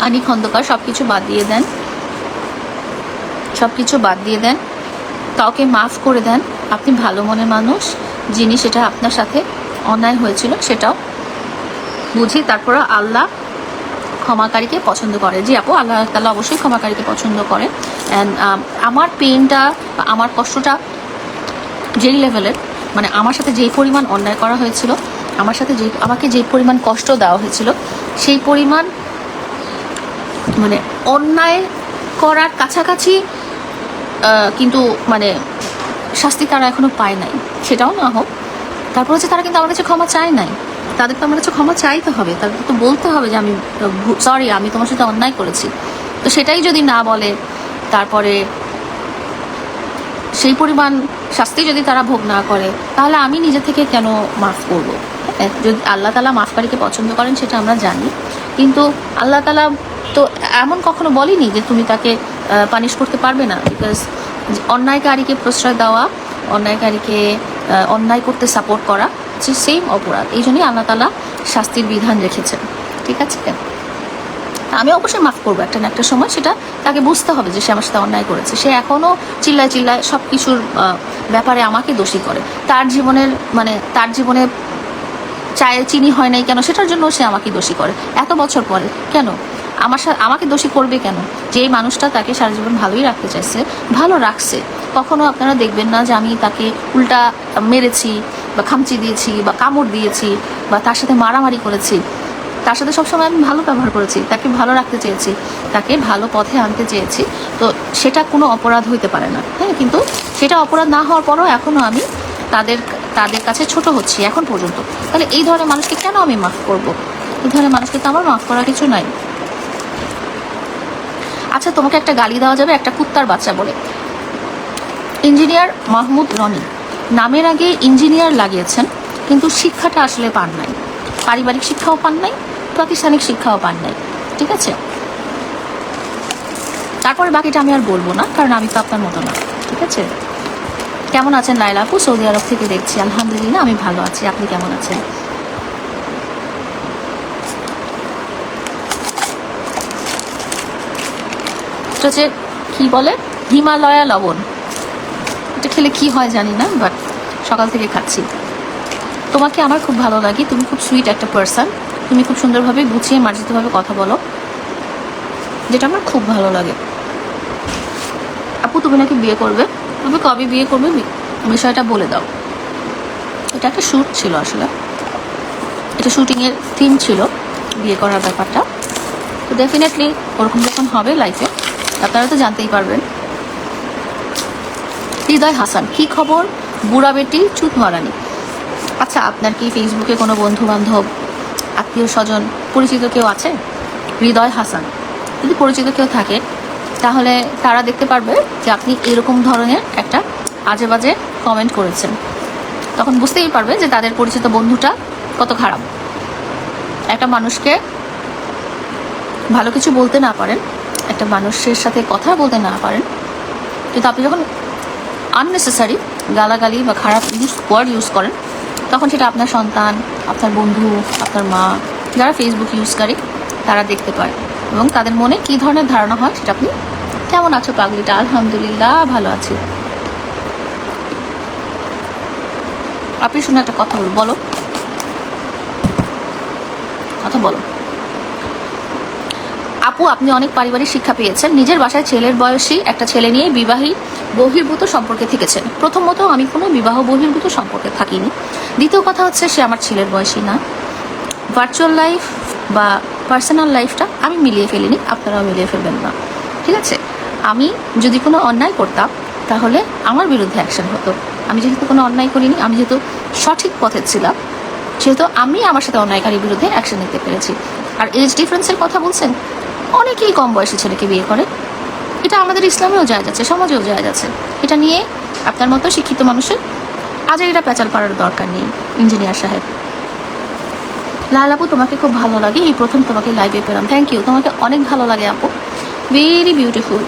আনি খন্দকার সব কিছু বাদ দিয়ে দেন, সব কিছু বাদ দিয়ে দেন, কাউকে মাফ করে দেন। আপনি ভালো মনের মানুষ, যিনি সেটা আপনার সাথে অন্যায় হয়েছিল সেটাও বুঝি। তারপরে আল্লাহ ক্ষমাকারীকে পছন্দ করে। জি আপু, আল্লাহ তাআলা অবশ্যই ক্ষমাকারীকে পছন্দ করে। অ্যান্ড আমার পেনটা, আমার কষ্টটা যেই লেভেলের, মানে আমার সাথে যেই পরিমাণ অন্যায় করা হয়েছিল, আমাকে যেই পরিমাণ কষ্ট দেওয়া হয়েছিল, সেই পরিমাণ মানে অন্যায় করার কাছাকাছি কিন্তু মানে শাস্তি তারা এখনো পায় নাই। সেটাও না হোক, তারপর হচ্ছে তারা কিন্তু আমার কাছে ক্ষমা চায় নাই। তাদের তো আমার কাছে ক্ষমা চাইতে হবে, তাদের তো বলতে হবে যে আমি সরি, আমি তোমার সাথে অন্যায় করেছি। তো সেটাই যদি না বলে, তারপরে সেই পরিমাণ শাস্তি যদি তারা ভোগ না করে, তাহলে আমি নিজে থেকে কেন মাফ করব? যদি আল্লাহ তাআলা মাফকারীকে পছন্দ করেন সেটা আমরা জানি, কিন্তু আল্লাহ তাআলা তো এমন কখনো বলেনি যে তুমি তাকে পানিশ করতে পারবে না। বিকজ অন্যায়কারীকে প্রশ্রয় দেওয়া, অন্যায়কারীকে অন্যায় করতে সাপোর্ট করা যে সেম অপরাধ। এই জন্যই আল্লাহ তাআলা শাস্তির বিধান রেখেছেন। ঠিক আছে, আমি অবশ্যই মাফ করবো একটা না একটা সময়। সেটা তাকে বুঝতে হবে যে সে আমার সাথে অন্যায় করেছে। সে এখনও চিল্লায় চিল্লায় সব কিছুর ব্যাপারে আমাকে দোষী করে। তার জীবনে চায়ে চিনি হয় নাই কেন, সেটার জন্য সে আমাকে দোষী করে এত বছর পরে। কেন আমাকে দোষী করবে কেন? যে মানুষটা তাকে সারা জীবন ভালোই রাখতে চাইছে, ভালো রাখছে। কখনো আপনারা দেখবেন না যে আমি তাকে উল্টা মেরেছি বা খামচি দিয়েছি বা কামড় দিয়েছি বা তার সাথে মারামারি করেছি। তার সাথে সবসময় আমি ভালো ব্যবহার করেছি, তাকে ভালো রাখতে চেয়েছি, তাকে ভালো পথে আনতে চেয়েছি। তো সেটা কোনো অপরাধ হইতে পারে না, হ্যাঁ। কিন্তু সেটা অপরাধ না হওয়ার পরও এখনও আমি তাদের কাছে ছোট হচ্ছি এখন পর্যন্ত। তাহলে এই ধরনের মানুষকে কেন আমি মাফ করব? এই ধরনের মানুষকে তো আমার মাফ করার কিছু নাই। আচ্ছা, তোমাকে একটা গালি দেওয়া যাবে একটা কুত্তার বাচ্চা বলে। ইঞ্জিনিয়ার মাহমুদ রনি নামের আগে ইঞ্জিনিয়ার লাগিয়েছেন, কিন্তু শিক্ষাটা আসলে পান নাই। পারিবারিক শিক্ষাও পান নাই, প্রাতিষ্ঠানিক শিক্ষাও পান নাই। ঠিক আছে, তারপরে বাকিটা আমি আর বলবো না, কারণ আমি তো আপনার মতো না। ঠিক আছে, কেমন আছেন লাইলা আপু? সৌদি আরব থেকে দেখছি। আলহামদুলিল্লাহ, আমি ভালো আছি। আপনি কেমন আছেন? হচ্ছে কি বলে হিমালয়া লবণ, এটা খেলে কি হয় জানি না, বাট সকাল থেকে খাচ্ছি। তোমাকে আমার খুব ভালো লাগে, তুমি খুব সুইট একটা পার্সন, তুমি খুব সুন্দরভাবে গুছিয়ে মার্জিতভাবে কথা বলো, যেটা আমার খুব ভালো লাগে। আপু তুমি নাকি বিয়ে করবে, তুমি কবে বিয়ে করবে বিষয়টা বলে দাও। এটা একটা শ্যুট ছিল, আসলে এটা শুটিংয়ের থিম ছিল বিয়ে করার ব্যাপারটা। তো ডেফিনেটলি ওরকম যখন হবে লাইফে, আপনারা তো জানতেই পারবেন। হৃদয় হাসান, কি খবর বুড়া বেটি চুত মারানি? আচ্ছা, আপনার কি ফেসবুকে কোনো বন্ধু বান্ধব, আত্মীয় স্বজন, পরিচিত কেউ আছে? হৃদয় হাসান, যদি পরিচিত কেউ থাকে তাহলে তারা দেখতে পারবে যে আপনি এরকম ধরনের একটা আজে বাজে কমেন্ট করেছেন। তখন বুঝতেই পারবে যে তাদের পরিচিত বন্ধুটা কত খারাপ। একটা মানুষকে ভালো কিছু বলতে না পারেন, একটা মানুষের সাথে কথা বলতে না পারেন, কিন্তু আপনি যখন আননেসেসারি গালাগালি বা খারাপ ওয়ার্ড ইউজ করেন, তখন সেটা আপনার সন্তান, আপনার বন্ধু, আপনার মা, যারা ফেসবুক ইউজ করে তারা দেখতে পায়, এবং তাদের মনে কী ধরনের ধারণা হয় সেটা আপনি। কেমন আছো পাগলিটা? আলহামদুলিল্লাহ ভালো আছি। আপনি শুনে একটা কথা বলো, কথা বলো। আপু, আপনি অনেক পারিবারিক শিক্ষা পেয়েছেন, নিজের বাসায় ছেলের বয়সী একটা ছেলে নিয়ে বিবাহী বহির্ভূত সম্পর্কে থেকেছেন। প্রথমত, আমি কোনো বিবাহ বহির্ভূত সম্পর্কে থাকিনি। দ্বিতীয় কথা হচ্ছে, সে আমার ছেলের বয়সী না। ভার্চুয়াল লাইফ বা পার্সোনাল লাইফটা আমি মিলিয়ে ফেলিনি, আপনারাও মিলিয়ে ফেলবেন না। ঠিক আছে, আমি যদি কোনো অন্যায় করতাম তাহলে আমার বিরুদ্ধে অ্যাকশন হতো। আমি যেহেতু কোনো অন্যায় করিনি, আমি যেহেতু সঠিক পথে ছিলাম, সেহেতু আমি আমার সাথে অন্যায়কারীর বিরুদ্ধে অ্যাকশন নিতে পেরেছি। আর এজ ডিফারেন্সের কথা বলছেন, অনেকেই কম বয়সী ছেলেকে বিয়ে করে। এটা আমাদের ইসলামেও জায়েজ আছে, সমাজেও জায়েজ আছে। এটা নিয়ে আপনার মতো শিক্ষিত মানুষের আজের এটা পেঁচাল পাড়ার দরকার নেই। ইঞ্জিনিয়ার সাহেব, লাল আপু তোমাকে খুব ভালো লাগে, এই প্রথম তোমাকে লাইভে পেলাম। থ্যাংক ইউ, তোমাকে অনেক ভালো লাগে আপু, ভেরি বিউটিফুল।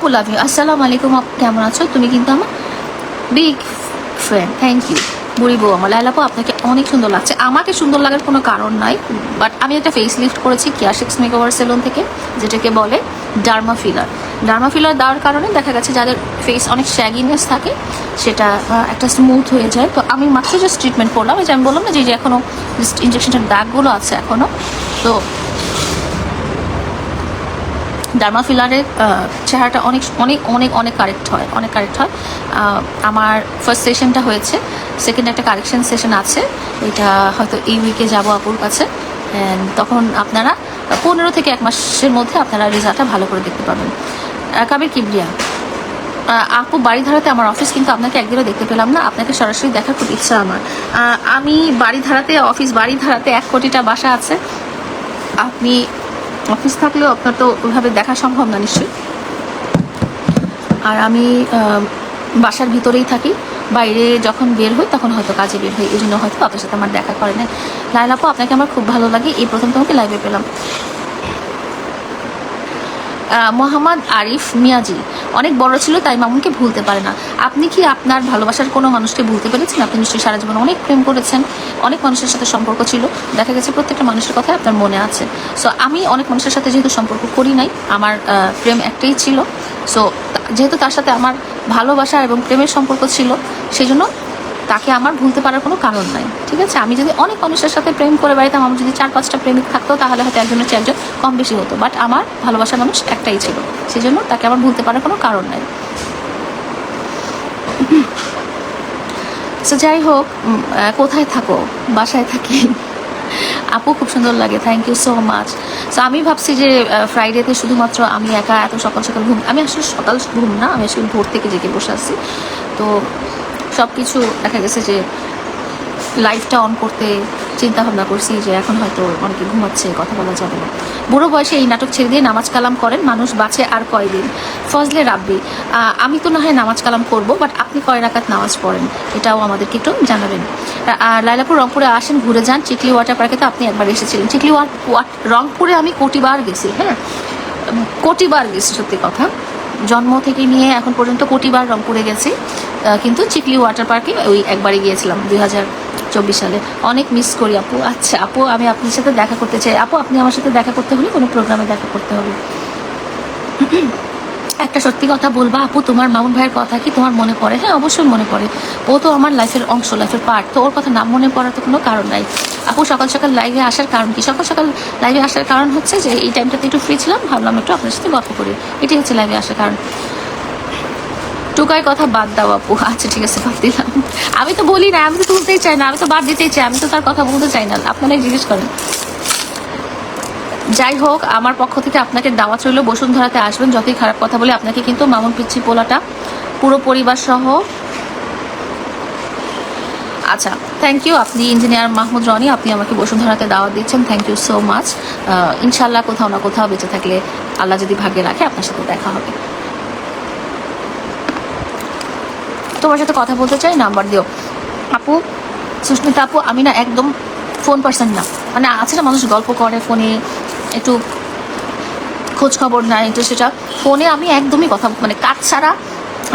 আপু লাভ ইউ। আসসালামু আলাইকুম আপু, কেমন আছো? তুমি কিন্তু আমার বিগ ফ্রেন্ড, থ্যাংক ইউ। বুড়ি বউ আমার। লাইলা আপু আপনাকে অনেক সুন্দর লাগছে। আমাকে সুন্দর লাগার কোনো কারণ নাই, বাট আমি একটা ফেস লিফট করেছি কিয়াশিক্স মেকওভার সেলুন থেকে, যেটাকে বলে ডার্মা ফিলার। ডার্মা ফিলার দেওয়ার কারণে দেখা গেছে যাদের ফেস অনেক শ্যাগিনেস থাকে সেটা একটা স্মুথ হয়ে যায়। তো আমি মাত্র জাস্ট ট্রিটমেন্ট করলাম, যে আমি বললাম না যে এখনও ইঞ্জেকশনটার দাগগুলো আছে এখনও। তো ডার্মা ফিলারের চেহারাটা অনেক অনেক অনেক অনেক কারেক্ট হয়, অনেক কারেক্ট হয়। আমার ফার্স্ট সেশনটা হয়েছে, সেকেন্ড একটা কারেকশন সেশন আছে, এটা হয়তো এই উইকে যাবো আপুর কাছে। তখন আপনারা 15 থেকে 1 মাসের মধ্যে আপনারা রেজাল্টটা ভালো করে দেখতে পাবেন। কাবির কিবরিয়া আপু, বাড়িধারাতে আমার অফিস, কিন্তু আপনাকে একদিনও দেখতে পেলাম না। আপনাকে সরাসরি দেখার খুব ইচ্ছা আমার। আমি বাড়িধারাতে অফিস, বাড়িধারাতে 1 কোটিটা বাসা আছে। আপনি অফিস থাকলেও আপনার তো ওইভাবে দেখা সম্ভব না নিশ্চয়ই। আর আমি বাসার ভিতরেই থাকি, বাইরে যখন বের হই তখন হয়তো কাজে বের হই, এই জন্য হয়তো আপনার সাথে আমার দেখা করে না। লাইলা আপু আপনাকে আমার খুব ভালো লাগে, এই প্রথম তোমাকে লাইভে পেলাম। মোহাম্মদ আরিফ মিয়াজি, অনেক বড় ছিল তাই মামুনকে ভুলতে পারে না। আপনি কি আপনার ভালোবাসার কোনো মানুষকে ভুলতে পেরেছেন? আপনি নিশ্চয়ই সারা জীবন অনেক প্রেম করেছেন, অনেক মানুষের সাথে সম্পর্ক ছিল, দেখা গেছে প্রত্যেকটা মানুষের কথাই আপনার মনে আছে। সো আমি অনেক মানুষের সাথে যেহেতু সম্পর্ক করি নাই, আমার প্রেম একটাই ছিল। সো যেহেতু তার সাথে আমার ভালোবাসা এবং প্রেমের সম্পর্ক ছিল, সেই জন্য তাকে আমার ভুলতে পারার কোনো কারণ নাই, ঠিক আছে? আমি যদি অনেক মানুষের সাথে প্রেম করে বেড়াতাম, আমার যদি 4-5টা প্রেমিক থাকতো, তাহলে হয়তো একজনের চেয়ে একজন কম বেশি হতো, বাট আমার ভালোবাসার মানুষ একটাই ছিল, সেই জন্য তাকে আমার ভুলতে পারার কোনো কারণ নাই। সো যাই হোক, কোথায় থাকো? বাসায় থাকি আপু, খুব সুন্দর লাগে, thank you so much. So আমি ভাবছি যে ফ্রাইডেতে শুধুমাত্র আমি একা এত সকাল সকাল ঘুম, আমি আসলে সকাল ঘুম না, আমি আসলে ভোর থেকে জেগে বসে আসছি। তো সব কিছু দেখা গেছে যে লাইভটা অন করতে চিন্তা ভাবনা করছি যে এখন হয়তো অনেকে ঘুমাচ্ছে, কথা বলা যাবে না। বুড়ো বয়সে এই নাটক ছেড়ে দিয়ে নামাজ কালাম করেন, মানুষ বাঁচে আর কয়দিন। ফজলে রাব্বি, আমি তো না হয় নামাজ কালাম করব, বাট আপনি কয় রাকাত নামাজ পড়েন এটাও আমাদেরকে একটু জানাবেন। আর লাইলাপুর রংপুরে আসেন, ঘুরে যান। চিকলি ওয়াটার পার্কে তো আপনি একবার এসেছিলেন। চিকলি রংপুরে আমি কোটিবার গেছি, হ্যাঁ কোটিবার গেছি, সত্যি কথা। জন্ম থেকে নিয়ে এখন পর্যন্ত কোটিবার রংপুরে গেছি, কিন্তু চিকলি ওয়াটার পার্কে ওই একবারই গিয়েছিলাম 2024 সালে। অনেক মিস করি আপু। আচ্ছা আপু, আমি আপনার সাথে দেখা করতে চাই। আপু আপনি আমার সাথে দেখা করতে হলে কোনো প্রোগ্রামে দেখা করতে হবে। একটা সত্যি কথা বলবা আপু, তোমার মামুন ভাইয়ের কথা কি তোমার মনে পড়ে? হ্যাঁ অবশ্যই মনে পড়ে, ও তো আমার লাইফের অংশ, লাইফের পার্ট, তো ওর কথা নাম মনে পড়ার তো কোনো কারণ নাই। আপু সকাল সকাল লাইভে আসার কারণ কি? সকাল সকাল লাইভে আসার কারণ হচ্ছে যে এই টাইমটাতে একটু ফ্রি ছিলাম, ভাবলাম একটু আপনার সাথে গল্প করি, এটাই হচ্ছে লাইভে আসার কারণ। টুকাই কথা বাদ দাও আপু। আচ্ছা ঠিক আছে, বাদ দিলাম। আমি তো বলি না, আমি তো তুলতেই চাই না, আমি তো বাদ দিতেই চাই, আমি তো তার কথা বলতে চাই না, আপনারাই জিজ্ঞেস করেন। যাই হোক, আমার পক্ষ থেকে আপনাকে দাওয়াত রইল, বসুন্ধরাতে আসবেন। যতই খারাপ কথা বলে আপনাকে কিন্তু মামুন পিচ্ছি পোলাটা পুরো পরিবার সহ। আচ্ছা থ্যাংক ইউ। আপনি ইঞ্জিনিয়ার মাহমুদ রনি, আপনি আমাকে বসুন্ধরাতে দাওয়াত দিচ্ছেন, থ্যাংক ইউ সো মাচ। ইনশাল্লাহ কোথাও না কোথাও বেঁচে থাকলে, আল্লাহ যদি ভাগ্যে রাখে, আপনার সাথে দেখা হবে। তোমার সাথে কথা বলতে চাই, নাম্বার দিও। আপু সুস্মিতা আপু, আমি না একদম ফোন পার্সন না, মানে আছে না মানুষ গল্প করে ফোনে, একটু খোঁজ খবর নেয়, একটু সেটা ফোনে আমি একদমই কথা, মানে কাজ ছাড়া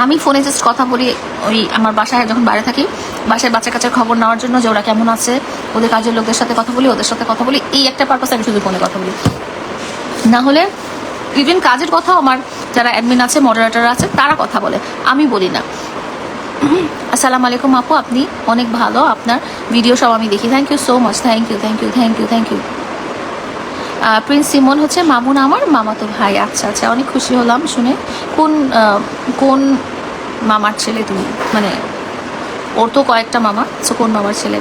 আমি ফোনে জাস্ট কথা বলি। ওই আমার বাসায় যখন বাইরে থাকি, বাসায় বাচ্চা কাচ্চার খবর নেওয়ার জন্য, যে ওরা কেমন আছে, ওদের কাজের লোকদের সাথে কথা বলি, ওদের সাথে কথা বলি, এই একটা পারপাসে আমি শুধু ফোনে কথা বলি। না হলে ইভেন কাজের কথাও আমার যারা অ্যাডমিন আছে, মডারেটর আছে, তারা কথা বলে, আমি বলি না। আসসালামু আলাইকুম আপু, আপনি অনেক ভালো, আপনার ভিডিও সব আমি দেখি, thank you so much, thank you thank you thank you thank you. Prince Simon হচ্ছে মামুন আমার মামাতো ভাই। আচ্ছা আচ্ছা, অনেক খুশি হলাম শুনে। কোন কোন মামার ছেলে তুমি? মানে ওর তো কয়েকটা মামা, সো কোন মামার ছেলে?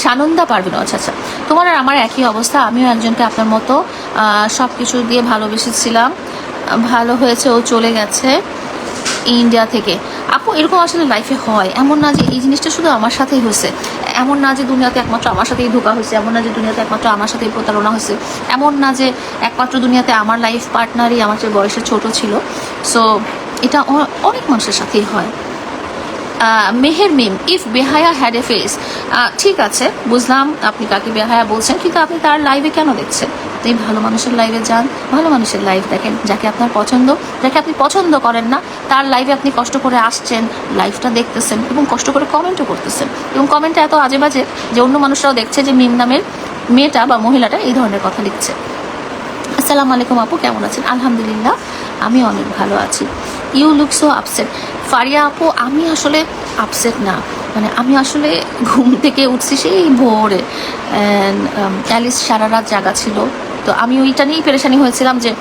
সানন্দা পারবেন। আচ্ছা আচ্ছা, তোমার আর আমার একই অবস্থা, আমিও একজনকে আপনার মতো সব কিছু দিয়ে ভালোবেসেছিলাম, ভালো হয়েছে, ও চলে গেছে ইন্ডিয়া থেকে। আপু এরকম আসলে লাইফে হয়, এমন না যে এই জিনিসটা শুধু আমার সাথেই হয়েছে, এমন না যে দুনিয়াতে একমাত্র আমার সাথেই ধোঁকা হয়েছে, এমন না যে দুনিয়াতে একমাত্র আমার সাথেই প্রতারণা হয়েছে, এমন না যে একমাত্র দুনিয়াতে আমার লাইফ পার্টনারই আমার চেয়ে বয়সে ছোট ছিল। সো এটা অনেক মানুষের সাথেই হয়। মেহের মিম, ইফ বেহায়া হ্যাড এ ফেস। ঠিক আছে, বুঝলাম আপনি কাকে বেহায়া বলছেন, কিন্তু আপনি তার লাইভে কেন দেখছেন? আপনি আপনি ভালো মানুষের লাইভে যান, ভালো মানুষের লাইভ দেখেন, যাকে আপনার পছন্দ, যাকে আপনি পছন্দ করেন না তার লাইভে আপনি কষ্ট করে আসছেন, লাইভটা দেখতেছেন এবং কষ্ট করে কমেন্টও করতেছেন, এবং কমেন্টে এত আজে বাজে যে অন্য মানুষরাও দেখছে যে মিম নামের মেয়েটা বা মহিলাটা এই ধরনের কথা লিখছে। আসসালামু আলাইকুম আপু, কেমন আছেন? আলহামদুলিল্লাহ, আমি অনেক ভালো আছি। You look so upset. Faria আপু, আমি আসলে আপসেট না, মানে আমি আসলে ঘুম থেকে উঠছি সেই ভোরে, অ্যালিস সারা রাত জাগা ছিল, তো আমি ওইটা নিয়েই পেরেশানি হয়েছিলাম যে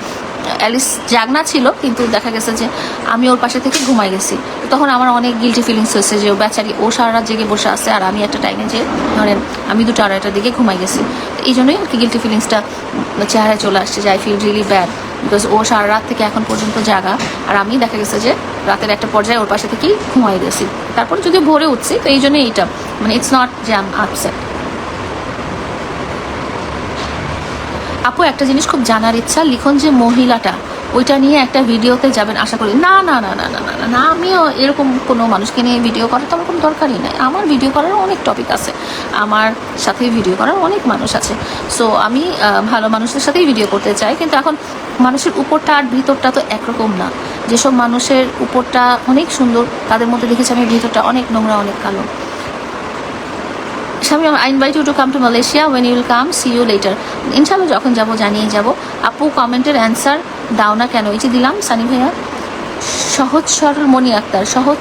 অ্যালিস জাগনা ছিল কিন্তু দেখা গেছে যে আমি ওর পাশে থেকে ঘুমাই গেছি। তখন আমার অনেক গিল্টি ফিলিংস হয়েছে যে ও বেচারি, ও সারা রাত জেগে বসে আছে আর আমি একটা টাইমে যে ধরেন আমি 2টা আড়াইটার দিকে ঘুমাই গেছি। এই জন্যই আর কি গিল্টি ফিলিংসটা চেহারায় চলে আসছে যে I feel really bad, because ও সারা রাত থেকে এখন পর্যন্ত জাগা আর আমি দেখা গেছে যে রাতের একটা পর্যায়ে ওর পাশে থেকেই ঘুমাই গেছি। তারপর যদি ভোরে উঠছি, তো এই জন্যই এইটা, মানে ইটস নট যে আই এম আপসেট। আপু, একটা জিনিস খুব জানার ইচ্ছা, লিখন যে মহিলাটা, ওইটা নিয়ে একটা ভিডিওতে যাবেন আশা করি। না না না না না না না না, আমিও এরকম কোনো মানুষকে নিয়ে ভিডিও করার তো আমার কোনো দরকারই নাই। আমার ভিডিও করার অনেক টপিক আছে, আমার সাথে ভিডিও করার অনেক মানুষ আছে। সো আমি ভালো মানুষদের সাথেই ভিডিও করতে চাই, কিন্তু এখন মানুষের উপরটা আর ভিতরটা তো একরকম না। যেসব মানুষের উপরটা অনেক সুন্দর, তাদের মধ্যে দেখেছি আমি ভিতরটা অনেক নোংরা, অনেক কালো। স্বামী, I invite you to come to Malaysia, when you will come, see you later. ইনশাল্লাহ যখন যাবো জানিয়ে যাব। আপু, কমেন্টের অ্যান্সার দাও না কেন? এই যে দিলাম সানি ভাইয়া। সহজ সরল মনি আক্তার, সহজ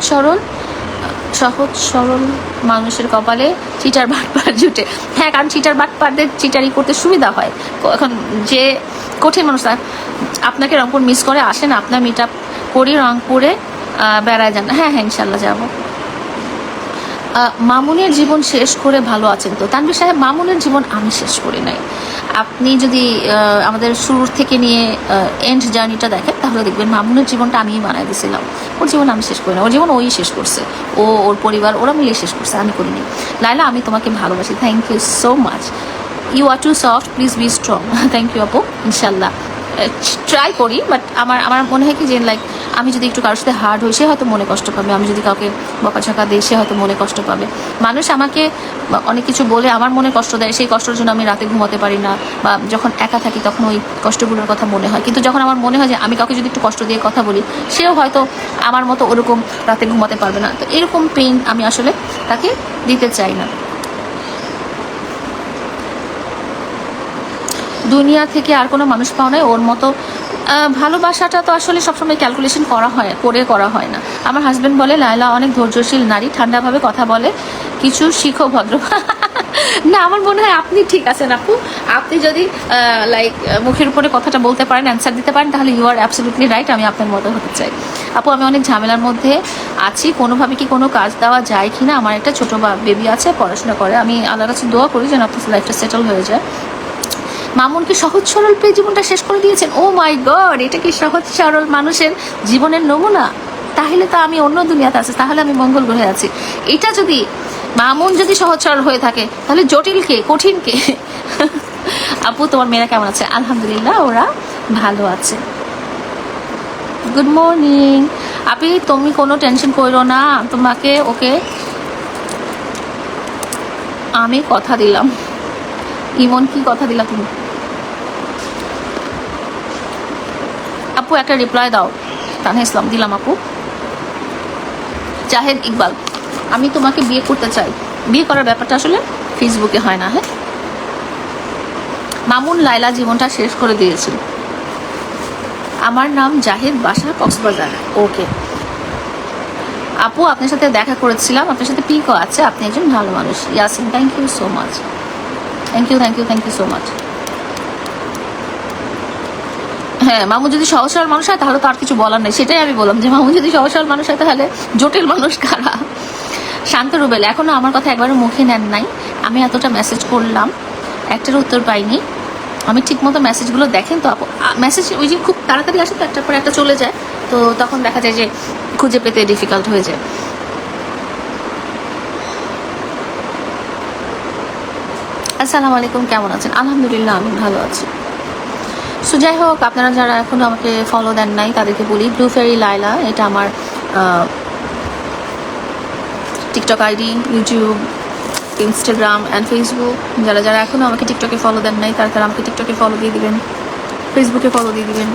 সরল মানুষের কপালে চিটার বাটপার জুটে। হ্যাঁ, কারণ চিটার বাটপারদের চিটারি করতে সুবিধা হয়। এখন যে কঠিন মানুষ, আপনাকে রংপুর মিস করে আসেন, আপনার মিট আপ করি রংপুরে, বেড়ায় যান। হ্যাঁ হ্যাঁ, ইনশাল্লাহ যাবো। মামুনের জীবন শেষ করে ভালো আছেন তো? তানভীর সাহেব, মামুনের জীবন আমি শেষ করি নাই। আপনি যদি আমাদের শুরুর থেকে নিয়ে এন্ড জার্নিটা দেখেন তাহলে দেখবেন মামুনের জীবনটা আমিই বানাই দিয়েছিলাম। ওর জীবন আমি শেষ করি না, ওর জীবন ওই শেষ করছে, ওর পরিবার ওরা মিলে শেষ করছে, আমি করিনি। লাইলা, আমি তোমাকে ভালোবাসি। Thank you so much. You are too soft, please be strong. Thank you আপু, ইনশাল্লাহ ট্রাই করি। বাট আমার মনে হয় কি যে লাইক আমি যদি একটু কারোর সাথে হার্ড হই, সে হয়তো মনে কষ্ট পাবে। আমি যদি কাউকে বকাঝকা দিই, সে হয়তো মনে কষ্ট পাবে। মানুষ আমাকে অনেক কিছু বলে আমার মনে কষ্ট দেয়, সেই কষ্টের জন্য আমি রাতে ঘুমাতে পারি না, বা যখন একা থাকি তখন ওই কষ্টগুলোর কথা মনে হয়। কিন্তু যখন আমার মনে হয় যে আমি কাউকে যদি একটু কষ্ট দিয়ে কথা বলি, সেও হয়তো আমার মতো ওরকম রাতে ঘুমাতে পারবে না। তো এরকম পেইন আমি আসলে তাকে দিতে চাই না। দুনিয়া থেকে আর কোনো মানুষ পাও নাই ওর মতো। ভালোবাসাটা তো আসলে সবসময় ক্যালকুলেশন করা হয় না। আমার হাজব্যান্ড বলে লায়লা অনেক ধৈর্যশীল নারী, ঠান্ডাভাবে কথা বলে, কিছু শিখো ভদ্র। না, আমার মনে হয় আপনি ঠিক আছেন আপু। আপনি যদি লাইক মুখের উপরে কথাটা বলতে পারেন, অ্যান্সার দিতে পারেন, তাহলে ইউ আর অ্যাবসলিউটলি রাইট। আমি আপনার মতো হতে চাই। আপু, আমি অনেক ঝামেলার মধ্যে আছি, কোনোভাবে কি কোনো কাজ দেওয়া যায় কি না? আমার একটা ছোটো বেবি আছে, পড়াশোনা করে। আমি আল্লাহর কাছে দোয়া করি যেন আপনার লাইফটা সেটেল হয়ে যায়। মামুনকে সহজ সরল পেয়ে জীবনটা শেষ করে দিয়েছেন। ও মাই গড, এটা কি সহজ সরল মানুষের জীবনের নমুনা? তাহলে তো আমি অন্য দুনিয়াতে আছি, তাহলে আমি মঙ্গল গ্রহে আছি। এটা যদি মামুন যদি সহজ সরল হয়ে থাকে, তাহলে জটিল কে, কঠিন কে? আপু, তোমার মেয়েরা কেমন আছে? আলহামদুলিল্লাহ, ওরা ভালো আছে। গুড মর্নিং আপনি, তুমি কোনো টেনশন করো না, তোমাকে ওকে আমি কথা দিলাম। ইমন, কি কথা দিলা তুমি? আপু, একটা রিপ্লাই দাও। তানহা ইসলাম, দিলাম আপু। জাহেদ ইকবাল, আমি তোমাকে বিয়ে করতে চাই। বিয়ে করার ব্যাপারটা আসলে ফেসবুকে হয় না। হ্যাঁ, মামুন লাইলা জীবনটা শেষ করে দিয়েছিল। আমার নাম জাহেদ, বাসা কক্সবাজার। ওকে আপু, আপনার সাথে দেখা করেছিলাম, আপনার সাথে পিকও আছে, আপনি একজন ভালো মানুষ। Yasin, thank you so much. Thank you so much. হ্যাঁ, মামু যদি সহজ সরল মানুষ হয় তাহলে তো আর কিছু বলার নেই। সেটাই আমি বললাম যে মামু যদি সহজ সরল মানুষ হয় তাহলে জটিল মানুষ কারা? শান্ত রুবেল, এখনো আমার কথা একবারও মুখে নেন নাই। আমি এতটা মেসেজ করলাম, একটার উত্তর পাইনি। আমি ঠিক মতো মেসেজগুলো দেখেন তো আপু? মেসেজ ওই যে খুব তাড়াতাড়ি আসে তো, একটার পর একটা চলে যায়, তো তখন দেখা যায় যে খুঁজে পেতে ডিফিকাল্ট হয়ে যায়। আসসালামু আলাইকুম, কেমন আছেন? আলহামদুলিল্লাহ, আমি ভালো আছি। সো যাই হোক, আপনারা যারা এখনও আমাকে ফলো দেন নাই তাদেরকে বলি, ব্লু ফেরি লাইলা, এটা আমার TikTok ID, YouTube, Instagram and Facebook. যারা যারা এখনও আমাকে টিকটকে ফলো দেন নাই তারা তারা আমাকে টিকটকে ফলো দিয়ে দিবেন, ফেসবুকে ফলো দিয়ে দিবেন।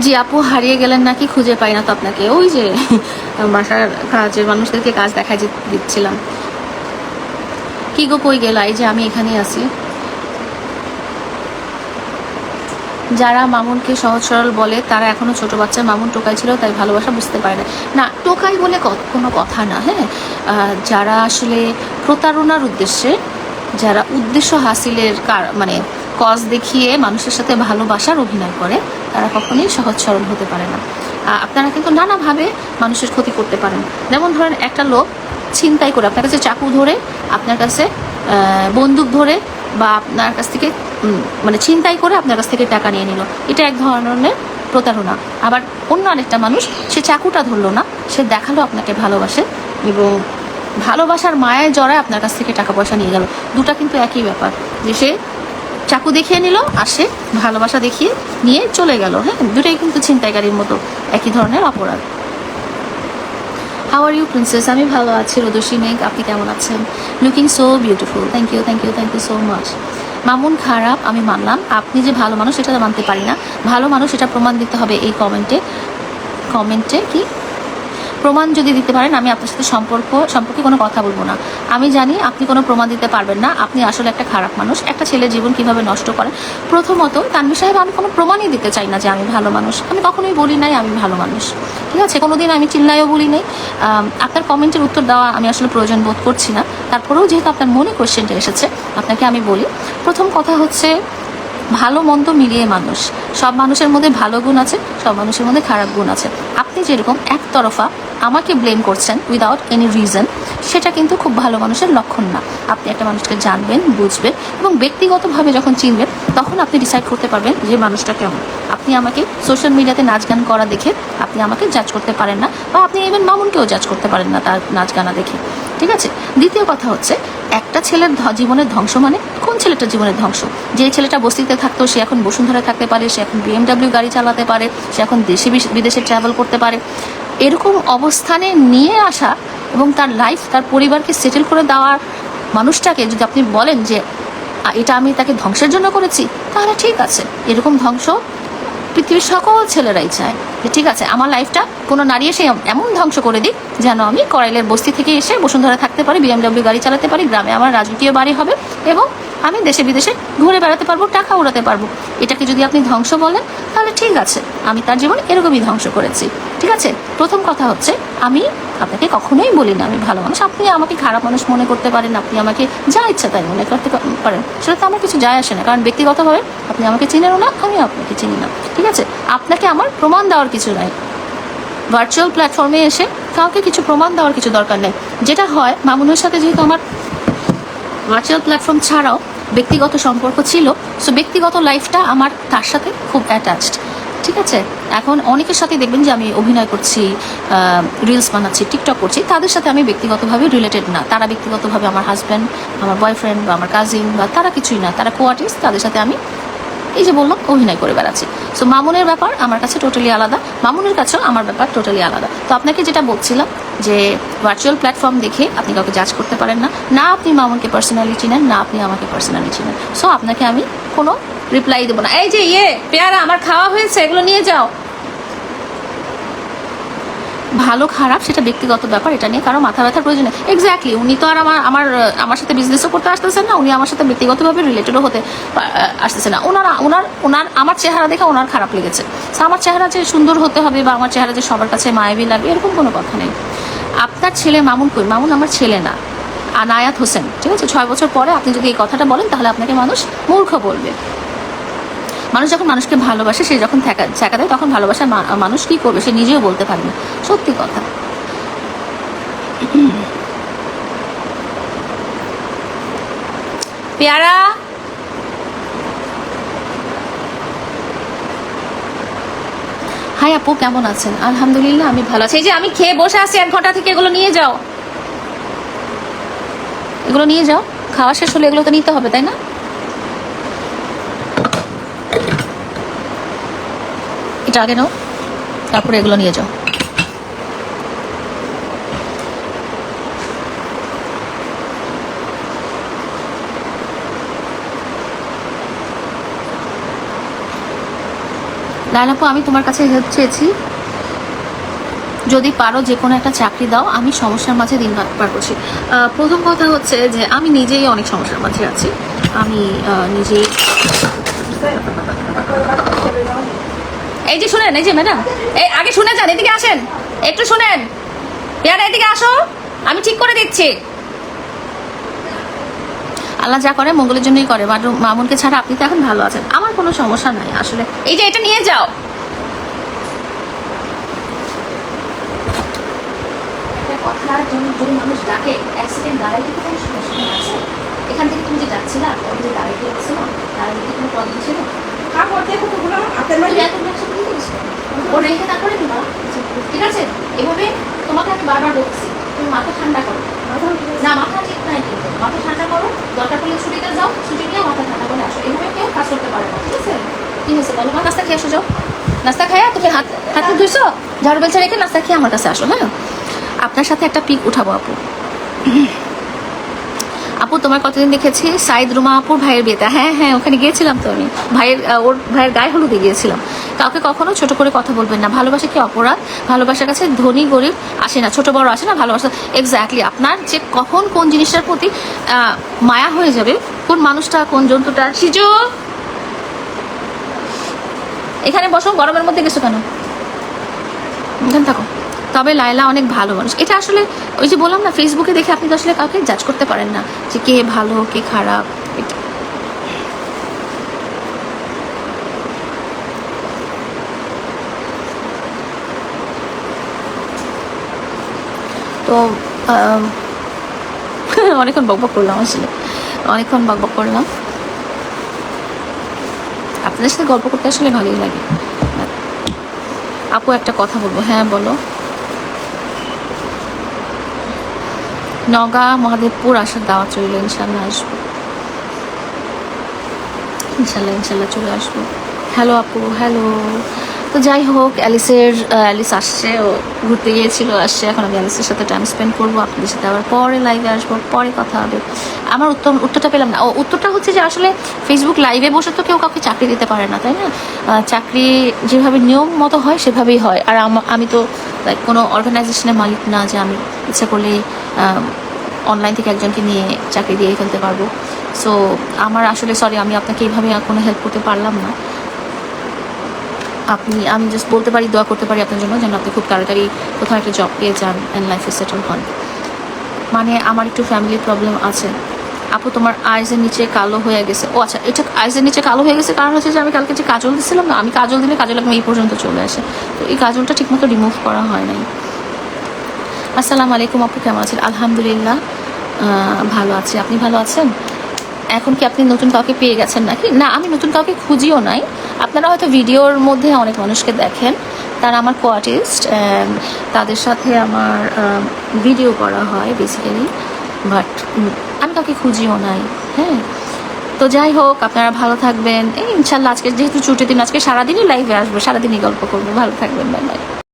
জি আপু, হারিয়ে গেলেন নাকি? খুঁজে পাই না তো আপনাকে। ওই যে বাসার কাজের মানুষদেরকে কাজ দেখাই দিচ্ছিলাম। কি গো কই গেলা? এই যে আমি এখানেই আছি। যারা মামুনকে সহজ সরল বলে তারা এখনো ছোট বাচ্চা। মামুন টোকাই ছিল তাই ভালোবাসা বুঝতে পারে না। না, টোকাই বলে কোনো কথা না। হ্যাঁ, যারা আসলে প্রতারণার উদ্দেশ্যে, যারা উদ্দেশ্য হাসিলের মানে কজ দেখিয়ে মানুষের সাথে ভালোবাসার অভিনয় করে, তারা কখনোই সহজ সরল হতে পারে না। আপনারা কিন্তু নানাভাবে মানুষের ক্ষতি করতে পারেন। যেমন ধরেন, একটা লোক ছিনতাই করে আপনার কাছে চাকু ধরে, আপনার কাছে বন্দুক ধরে, বা আপনার কাছ থেকে মানে ছিনতাই করে আপনার কাছ থেকে টাকা নিয়ে নিল, এটা এক ধরনের প্রতারণা। আবার অন্য আরেকটা মানুষ, সে চাকুটা ধরলো না, সে দেখালো আপনাকে ভালোবাসে এবং ভালোবাসার মায়ায় জড়ায় আপনার কাছ থেকে টাকা পয়সা নিয়ে গেল। দুটা কিন্তু একই ব্যাপার, যে সে চাকু দেখিয়ে নিল আর সে ভালোবাসা দেখিয়ে নিয়ে চলে গেল। হ্যাঁ, দুটাই কিন্তু ছিনতাইকারীর মতো একই ধরনের অপরাধ। How are you princess? আমি ভালো আছি রোদসী মেঘ, আপনি কেমন আছেন? Looking so beautiful. Thank you, thank you, thank you so much. Mamun খারাপ আমি মানলাম, আপনি যে ভালো মানুষ এটা মানতে পারি না। ভালো মানুষ এটা প্রমাণ দিতে হবে এই কমেন্টে কি প্রমাণ যদি দিতে পারেন আমি আপনার সাথে সম্পর্কে কোনো কথা বলবো না। আমি জানি আপনি কোনো প্রমাণ দিতে পারবেন না, আপনি আসলে একটা খারাপ মানুষ। একটা ছেলের জীবন কিভাবে নষ্ট করেন। প্রথমত তানভীর সাহেব, আমি কোনো প্রমাণই দিতে চাই না যে আমি ভালো মানুষ। আমি কখনোই বলি নাই আমি ভালো মানুষ, ঠিক আছে? কোনোদিন আমি চিল্লাইও বলি নাই। আপনার কমেন্টের উত্তর দেওয়া আমি আসলে প্রয়োজন বোধ করছি না। তারপরেও যেহেতু আপনার মনে কোয়েশ্চেনটা এসেছে, আপনাকে আমি বলি। প্রথম কথা হচ্ছে, ভালো মন্দ মিলিয়ে মানুষ। সব মানুষের মধ্যে ভালো গুণ আছে, সব মানুষের মধ্যে খারাপ গুণ আছে। আপনি যেরকম একতরফা আমাকে ব্লেম করছেন উইদাউট এনি রিজন, সেটা কিন্তু খুব ভালো মানুষের লক্ষণ না। আপনি একটা মানুষকে জানবেন, বুঝবেন এবং ব্যক্তিগতভাবে যখন চিনবেন, তখন আপনি ডিসাইড করতে পারবেন যে মানুষটা কেমন। আপনি আমাকে সোশ্যাল মিডিয়াতে নাচ গান করা দেখে আপনি আমাকে জাজ করতে পারেন না, বা আপনি ইভেন মামুনকেও জাজ করতে পারেন না তার নাচ গানা দেখে, ঠিক আছে? দ্বিতীয় কথা হচ্ছে, একটা ছেলের জীবনের ধ্বংস মানে কোন ছেলেটার জীবনের ধ্বংস? যে ছেলেটা বস্তিতে থাকতো সে এখন বসুন্ধরায় থাকতে পারে, সে এখন BMW গাড়ি চালাতে পারে, সে এখন দেশে বিদেশে ট্রাভেল করতে পারে। এরকম অবস্থানে নিয়ে আসা এবং তার লাইফ, তার পরিবারকে সেটেল করে দেওয়ার মানুষটাকে যদি আপনি বলেন যে এটা আমি তাকে ধ্বংসের জন্য করেছি, তাহলে ঠিক আছে। এরকম ধ্বংস পৃথিবীর সকল ছেলেরাই চায় যে ঠিক আছে, আমার লাইফটা কোনো নারী এসে এমন ধ্বংস করে দিক যেন আমি করাইলের বস্তি থেকে এসে বসুন্ধরা থাকতে পারি, BMW গাড়ি চালাতে পারি, গ্রামে আমার রাজকীয় বাড়ি হবে এবং আমি দেশে বিদেশে ঘুরে বেড়াতে পারবো, টাকা উড়াতে পারবো। এটাকে যদি আপনি ধ্বংস বলেন, তাহলে ঠিক আছে, আমি তার জীবন এরকমই ধ্বংস করেছি, ঠিক আছে? প্রথম কথা হচ্ছে, আমি আপনাকে কখনোই বলি না আমি ভালো মানুষ। আপনি আমাকে খারাপ মানুষ মনে করতে পারেন, আপনি আমাকে যা ইচ্ছা তাই মনে করতে পারেন, সেটা তো আমার কিছু যায় আসে না, কারণ ব্যক্তিগতভাবে আপনি আমাকে চিনেনও না, আমি আপনাকে চিনি না, ঠিক আছে? আপনাকে আমার প্রমাণ দেওয়ার কিছু নাই। ভার্চুয়াল প্ল্যাটফর্মে এসে কাউকে কিছু প্রমাণ দেওয়ার কিছু দরকার নেই। যেটা হয়, মামুনের সাথে যেহেতু আমার ভার্চুয়াল প্ল্যাটফর্ম ছাড়াও ব্যক্তিগত সম্পর্ক ছিল, সো ব্যক্তিগত লাইফটা আমার তার সাথে খুব অ্যাটাচড। ঠিক আছে, এখন অনেকের সাথে দেখবেন যে আমি অভিনয় করছি, রিলস বানাচ্ছি, টিকটক করছি, তাদের সাথে আমি ব্যক্তিগতভাবে রিলেটেড না। তারা ব্যক্তিগতভাবে আমার হাজব্যান্ড, আমার বয়ফ্রেন্ড বা আমার কাজিন বা তারা কিছুই না, তারা কোয়ার্টিস্ট, তাদের সাথে আমি এই যে বললাম অভিনয় করে বেড়াচ্ছি। সো মামুনের ব্যাপার আমার কাছে টোটালি আলাদা, মামুনের কাছেও আমার ব্যাপার টোটালি আলাদা। তো আপনাকে যেটা বলছিলাম যে ভার্চুয়াল প্ল্যাটফর্ম দেখে আপনি কাউকে জাজ করতে পারেন না, না আপনি মামুনকে পার্সোনালি চিনেন, না আপনি আমাকে পার্সোনালি চিনেন। সো আপনাকে আমি কোনো রিপ্লাই দেবো না। এই যে পেয়ারা আমার খাওয়া হয়েছে, এগুলো নিয়ে যাও। ভালো খারাপ সেটা ব্যক্তিগত ব্যাপার, এটা নিয়ে কারো মাথা ব্যথার প্রয়োজন নেই। এক্স্যাক্টলি, উনি তো আর আমার সাথে বিজনেসও করতে আসতেছেন না, উনি আমার সাথে ব্যক্তিগতভাবে রিলেটেডও হতে আসতেছে না। ওনার আমার চেহারা দেখে ওনার খারাপ লেগেছে। আমার চেহারা যে সুন্দর হতে হবে বা আমার চেহারা যে সবার কাছে মায়াবী লাগবে এরকম কোনো কথা নেই। আপনার ছেলে মামুন কই? মামুন আমার ছেলে না, আনায়াত হোসেন। ঠিক আছে, 6 বছর পরে আপনি যদি এই কথাটা বলেন তাহলে আপনাকে মানুষ মূর্খ বলবে। মানুষ যখন মানুষকে ভালোবাসে, সে যখন ছ্যাঁকা দেয় তখন ভালোবাসার মানুষ কি করবে সে নিজেও বলতে পারবে না। সত্যি কথা। পেয়ারা হাই আপু, কেমন আছেন? আলহামদুলিল্লাহ আমি ভালো আছি। এই যে আমি খেয়ে বসে আছি 1 ঘন্টা থেকে, এগুলো নিয়ে যাও, এগুলো নিয়ে যাও। খাওয়া শেষ হলে এগুলো তো নিতে হবে, তাই না? এটা আগে নাও, তারপরে এগুলো নিয়ে যাও। লাইলাপু, আমি তোমার কাছে হেল্প চেয়েছি, যদি পারো যে কোনো একটা চাকরি দাও, আমি সমস্যার মাঝে দিন পার করছি। প্রথম কথা হচ্ছে যে আমি নিজেই অনেক সমস্যার মাঝে আছি। আমি নিজেই, এই যে শুনেন, এই যে ম্যাডাম, এই আগে শুনে যান, এদিকে আসেন, একটু শুনেন। পেয়ারা এদিকে আসো, আমি ঠিক করে দিচ্ছি। আল্লাহ যা করে মঙ্গলের জন্যই করে। মামুনকে ছাড়া আপনি তো এখন ভালো আছেন, আমার কোনো সমস্যা নাই আসলে। এই যে এটা নিয়ে যাও। কথার জন্য যদি মানুষ ডাকে, এক সেকেন্ড দাঁড়াইতে কোনো সমস্যা আছে? এখান থেকে তুমি যে যাচ্ছিলা, ওই যে দাঁড়াইতে গেছিল, দাঁড়াইতে কোনো প্রবলেম ছিল? ও রেখে তারপরে দিবা, ঠিক আছে? এভাবে তোমাকে আমি বারবার বলছি, তুমি মাথা ঠান্ডা করো। না, মাথা ঠিক নাই, কিন্তু মাথা ঠান্ডা করো। দরকার পড়লে ছুটিতে যাও, ছুটি নিয়ে মাথা ঠান্ডা করে আসো। এভাবে কেউ কাজ করতে পারে না, ঠিক আছে? কি হয়েছে বলো? নাস্তা খেয়ে আসো, যাও। নাস্তা খাইয়া তুমি হাত ধুইছো, ঝাড়ু বেলচা রেখে নাস্তা খেয়ে আমার কাছে আসো। হ্যাঁ, আপনার সাথে একটা পিক উঠাবো আপু। আপু তোমার কতদিন দেখেছি সাইদ রুমা আপুর ভাইয়ের বিয়েতে। হ্যাঁ হ্যাঁ, ওখানে গিয়েছিলাম তো আমি, ওর ভাইয়ের গায়ে হলুদে গিয়েছিলাম। কাউকে কখনো ছোট করে কথা বলবেন না, ভালোবাসা কি অপরাধ? ভালোবাসার কাছে ধনী গরিব আসে না, ছোট বড় আসে না, ভালোবাসা এক্স্যাক্টলি আপনার যে কখন কোন জিনিসটার প্রতি মায়া হয়ে যাবে, কোন মানুষটা কোন জন্তুটা। সিজু এখানে বসো, গরমের মধ্যে গেছো কেন? এখানে থাকো। তবে লায়লা অনেক ভালো মানুষ। এটা আসলে ওই যে বললাম না, ফেসবুকে দেখে আপনি তো আসলে কাউকে জাজ করতে পারেন না যে কে ভালো কে খারাপ। এটা তো অনেকক্ষণ বকবক করলাম, আসলে অনেকক্ষণ বকবক করলাম। আপনাদের সাথে গল্প করতে আসলে ভালোই লাগে। আপু একটা কথা বলবো। হ্যাঁ বলো। নওগাঁ মহাদেবপুর আসার দাওয়াত রইল, ইনশাল্লাহ আসবো, ইনশাল্লাহ চলে আসবো। হ্যালো আপু, হ্যালো। তো যাই হোক, অ্যালিস আসছে, ও ঘুরতে গিয়েছিল, আসছে। এখন আমি অ্যালিসের সাথে টাইম স্পেন্ড করবো, আপনাদের সাথে আবার পরে লাইভে আসবো, পরে কথা হবে। আমার উত্তরটা পেলাম না। উত্তরটা হচ্ছে যে আসলে ফেসবুক লাইভে বসে তো কেউ কাউকে চাকরি দিতে পারে না, তাই না? চাকরি যেভাবে নিয়ম মতো হয় সেভাবেই হয়। আর আমি তো কোনো অর্গানাইজেশনের মালিক না যে আমি ইচ্ছা করলে অনলাইন থেকে একজনকে নিয়ে চাকরি দিয়ে ফেলতে পারবো। সো আমার আসলে সরি, আমি আপনাকে এইভাবে কোনো হেল্প করতে পারলাম না। আমি জাস্ট বলতে পারি, দোয়া করতে পারি আপনার জন্য, যেন আপনি খুব তাড়াতাড়ি কোথাও একটা জব পেয়ে যান অ্যান্ড লাইফে সেটেল হন। মানে আমার একটু ফ্যামিলি প্রবলেম আছে। আপু তোমার আইসের নিচে কালো হয়ে গেছে। ও আচ্ছা, এটা আইসের নিচে কালো হয়ে গেছে কারণ হচ্ছে যে আমি কালকে যে কাজল দিচ্ছিলাম না, আমি কাজল দিলে কাজল একদম এই পর্যন্ত চলে আসে। তো এই কাজলটা ঠিকমতো রিমুভ করা হয় নাই। আসসালামু আলাইকুম আপু, কেমন আছেন? আলহামদুলিল্লাহ ভালো আছি। আপনি ভালো আছেন? এখন কি আপনি নতুন কাউকে পেয়ে গেছেন নাকি? না, আমি নতুন কাউকে খুঁজিও নাই। আপনারা হয়তো ভিডিওর মধ্যে অনেক মানুষকে দেখেন, তারা আমার কোয়ার্টিস্ট, তাদের সাথে আমার ভিডিও করা হয় বেসিক্যালি, বাট আমি কাউকে খুঁজিও নাই। হ্যাঁ, তো যাই হোক, আপনারা ভালো থাকবেন। এই ইনশাল্লাহ আজকে যেহেতু ছুটির দিন, আজকে সারাদিনই লাইভে আসবো, সারাদিনই গল্প করবো। ভালো থাকবেন, বাই বাই।